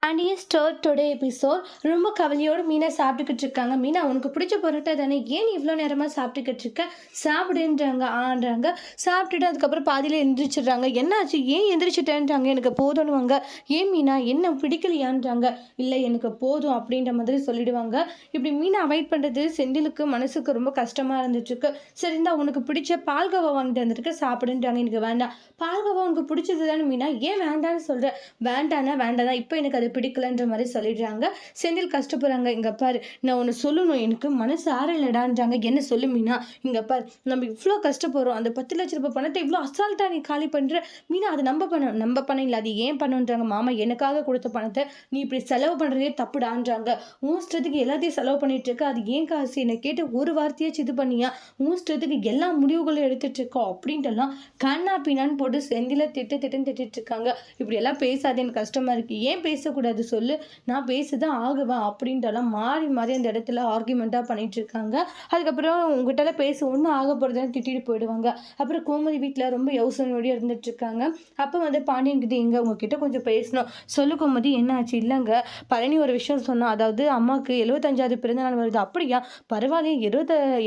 And is start today episode. ரொம்ப கவலையோடு மீனா சாப்பிட்டுக்கிட்டு இருக்காங்க. மீனா, உனக்கு பிடிச்ச பரோட்டா தானே, ஏன் நீ இவ்வளோ நேரமாக சாப்பிட்டுக்கிட்டு இருக்க, சாப்பிடுன்றாங்க. ஆன்றாங்க. சாப்பிட்டுட்டு அதுக்கப்புறம் பாதியில் எந்திரிச்சிடுறாங்க. என்னாச்சு, ஏன் எந்திரிச்சிட்டேன்றாங்க. எனக்கு போதும்னுவாங்க. ஏன் மீனா, என்ன பிடிக்கலையான்றாங்க. இல்லை எனக்கு போதும் அப்படின்ற மாதிரி சொல்லிடுவாங்க. இப்படி மீனா அவாய்ட் பண்ணுறது செந்திலுக்கு மனசுக்கு ரொம்ப கஷ்டமாக இருந்துட்டுருக்கு. சரி இந்தா உனக்கு பிடிச்ச பால்கோவா வாங்கிட்டு வந்துருக்கு, சாப்பிடுன்றாங்க. எனக்கு வேண்டாம். பால்கோவா உனக்கு பிடிச்சது தானே மீனா, ஏன் வேண்டான்னு சொல்கிறேன். வேண்டானா வேண்டாம் தான், இப்போ எனக்கு அது பிடிக்கலன்ற மாதிரி சொல்லிடுறாங்க. செந்தில் கஷ்டப்படுறாங்க. இங்க பாரு, நான் ஒன்று சொல்லணும், எனக்கு மனசு ஆறலடான்றாங்க. என்ன சொல்லு மீனா. இங்க பாரு, நம்ம இவ்வளோ கஷ்டப்படுறோம், அந்த 10 லட்ச ரூபாய் பணத்தை இவ்வளோ அசால்ட்டா நீ காலி பண்ற மீனா. அது நம்ம பணம் இல்லை, அது ஏன் பண்ணுன்றாங்க. மாமா எனக்காக கொடுத்த பணத்தை நீ இப்படி செலவு பண்றதே தப்புடான்றாங்க. உன் இஷ்டத்துக்கு எல்லாத்தையும் செலவு பண்ணிட்டு இருக்க, அது ஏன் காசு, என்னை கேட்டு ஒரு வார்த்தையாச்சும் இது பண்ணியா, உன் இஷ்டத்துக்கு எல்லா முடிவுகளும் எடுத்துட்டு இருக்கோம் அப்படின்ட்டு எல்லாம் கண்ணா பின்னான்னு போட்டு செந்தில திட்டுன்னு திட்டிட்டு இருக்காங்க. இப்படி எல்லாம் பேசாதே, எனக்கு கஷ்டமா இருக்கு. ஏன் பேசக்கூடாது சொல்லு, நான் பேசிதான் ஆகுவேன் அப்படின்ட்டுலாம் மாறி மாறி அந்த இடத்துல ஆர்கியூமெண்ட்டாக பண்ணிட்டு இருக்காங்க. அதுக்கப்புறம் உங்ககிட்ட பேச ஒன்றும் ஆக போகிறதுன்னு திட்டிட்டு போயிடுவாங்க. அப்புறம் கோமதி வீட்டில் ரொம்ப யோசனையோடய இருந்துட்டு இருக்காங்க. அப்போ வந்து பாண்டியன் கிட்ட, எங்க உங்ககிட்ட கொஞ்சம் பேசணும். சொல்லு கோமதி, என்ன ஆச்சு. இல்லைங்க, பழனி ஒரு விஷயம் சொன்னோம், அதாவது அம்மாவுக்கு 75வது பிறந்தநாள் வருது. அப்படியா, பரவாயில்லையே,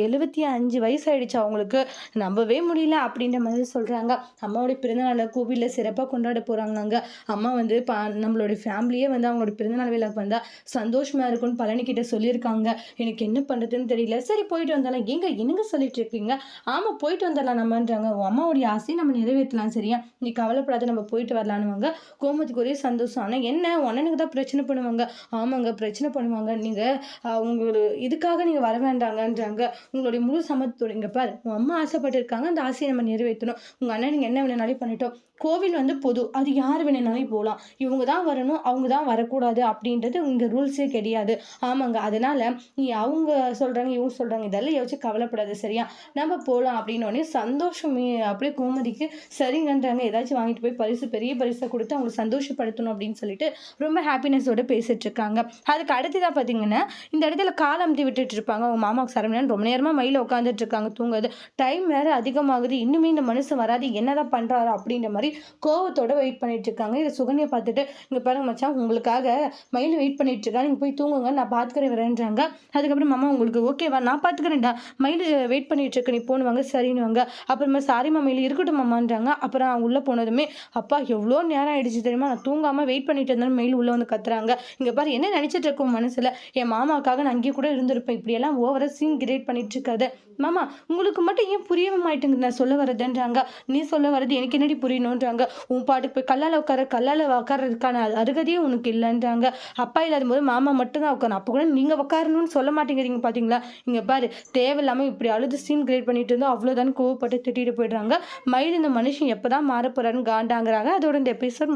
75 வயசு ஆயிடுச்சு அவங்களுக்கு, நம்பவே முடியல அப்படின்ற மாதிரி சொல்றாங்க. அம்மாவோட பிறந்தநாளை கோவிலில் சிறப்பாக கொண்டாட போறாங்களாங்க. அம்மா வந்து நம்மளோட ஃபேமிலியே வந்து அவங்களோட பிறந்தநாள் விழாக்கு வந்தால் சந்தோஷமாக இருக்கும்னு பழனி கிட்ட சொல்லியிருக்காங்க. எனக்கு என்ன பண்ணுறதுன்னு தெரியல. சரி போயிட்டு வந்தாலும். என்னங்க சொல்லிட்டு இருக்கீங்க. ஆமாம் போயிட்டு வந்துடலாம் நம்மன்றாங்க. உன் அம்மாவுடைய ஆசையை நம்ம நிறைவேற்றலாம், சரியா, நீ கவலைப்படாத, நம்ம போயிட்டு வரலான்னுவாங்க. கோமதிக்கு ஒரே சந்தோஷம். ஆனால் என்ன, உடனுக்கு தான் பிரச்சனை பண்ணுவாங்க. ஆமாங்க பிரச்சனை பண்ணுவாங்க, நீங்கள் உங்களோட இதுக்காக நீங்கள் வர வேண்டாங்கன்றாங்க. உங்களுடைய முழு சம்மத்தோடு. இங்கே பாரு, உன் அம்மா ஆசைப்பட்டிருக்காங்க, அந்த ஆசையை நம்ம நிறைவேற்றணும். உங்கள் அண்ணன் நீங்கள் என்ன வேணுனாலும் பண்ணிட்டோம். கோவில் வந்து பொது, அது யார் வேணுனாலும் போகலாம். இவங்க தான் வரணும், அவங்க தான் வரக்கூடாது அப்படின்றது இங்கே ரூல்ஸே கிடையாது. ஆமாங்க, அதனால நீ அவங்க சொல்கிறாங்க இவங்க சொல்கிறாங்க இதெல்லாம் யோசிச்சு கவலைப்படாது, சரியா, நம்ம போகலாம் அப்படின்னோடனே சந்தோஷமே அப்படியே கோமதிக்கு சரிங்கன்றாங்க. ஏதாச்சும் வாங்கிட்டு போய் பெரிய பரிசை கொடுத்து அவங்களை சந்தோஷப்படுத்தணும் அப்படின்னு சொல்லிட்டு ரொம்ப ஹாப்பினஸோடு பேசிட்டு இருக்காங்க. அதுக்கு அடுத்ததாக பார்த்தீங்கன்னா, இந்த இடத்துல காலம்தி விட்டுட்டு இருப்பாங்க. அவங்க மாமாவுக்கு சரவணன் ரொம்ப நேரமாக மயில உட்காந்துட்டு இருக்காங்க, தூங்குது. டைம் வேறு அதிகமாகுது, இன்னுமே இந்த மனுஷன் வராது, என்னதான் பண்ணுறாரு அப்படின்ற மாதிரி கோவத்தோட வெயிட் பண்ணிட்டு இருக்காங்க. இதை சுகன்யா பார்த்துட்டு, இங்க பாருங்க மச்சான், உங்களுக்காக மயில் வெயிட் பண்ணிட்டு இருக்கா, நீங்க போய் தூங்குங்க, நான் பார்த்துக்கிறேன் வரேன்றாங்க. அதுக்கப்புறம் மாமா உங்களுக்கு ஓகேவா, நான் பார்த்துக்கிறேன்டா, மயில் வெயிட் பண்ணிட்டு இருக்கு, நீ போனுவாங்க. சரின்னுவாங்க. அப்புறமா சாரிம்மா மயில் இருக்கட்டும் மாமான்றாங்க. அப்புறம் உள்ள போனதுமே, அப்பா எவ்வளோ நேரம் ஆயிடுச்சு தெரியுமா, நான் தூங்காம வெயிட் பண்ணிட்டு இருந்தாலும் மயில் உள்ள வந்து கத்துறாங்க. இங்க பாரு, என்ன நினைச்சிட்டு இருக்கும் மனசுல, என் மாமாவுக்காக நான் அங்கேயே கூட இருந்திருப்பேன், இப்படியெல்லாம் ஓவரா சீன் கிரியேட் பண்ணிட்டு இருக்காது. மாமா உங்களுக்கு மட்டும் ஏன் புரியவே மாட்டேங்குது நான் சொல்ல வரதுன்றாங்க. நீ சொல்ல வரது எனக்கு என்னடி புரியணுன்றாங்க. உன் பாட்டுக்கு போய் கல்லால் உட்கார்றதுக்கான அருகதையே உனக்கு இல்லைன்றாங்க. அப்பா இல்லாத போது மாமா மட்டும்தான் உட்காரணும், அப்போ கூட நீங்க உட்காரணும்னு சொல்ல மாட்டேங்கிறீங்க பாத்தீங்களா. இங்க பாரு, தேவையில்லாம இப்படி அழுது சீன் கிரியேட் பண்ணிட்டு இருந்தா அவ்வளவுதான் கோவப்பட்டு திட்டிட்டு போயிடுறாங்க. மயில் இந்த மனுஷன் எப்பதான் மாற போறாருன்னு காண்டாங்கிறாங்க. அதோட இந்த எபிசோட்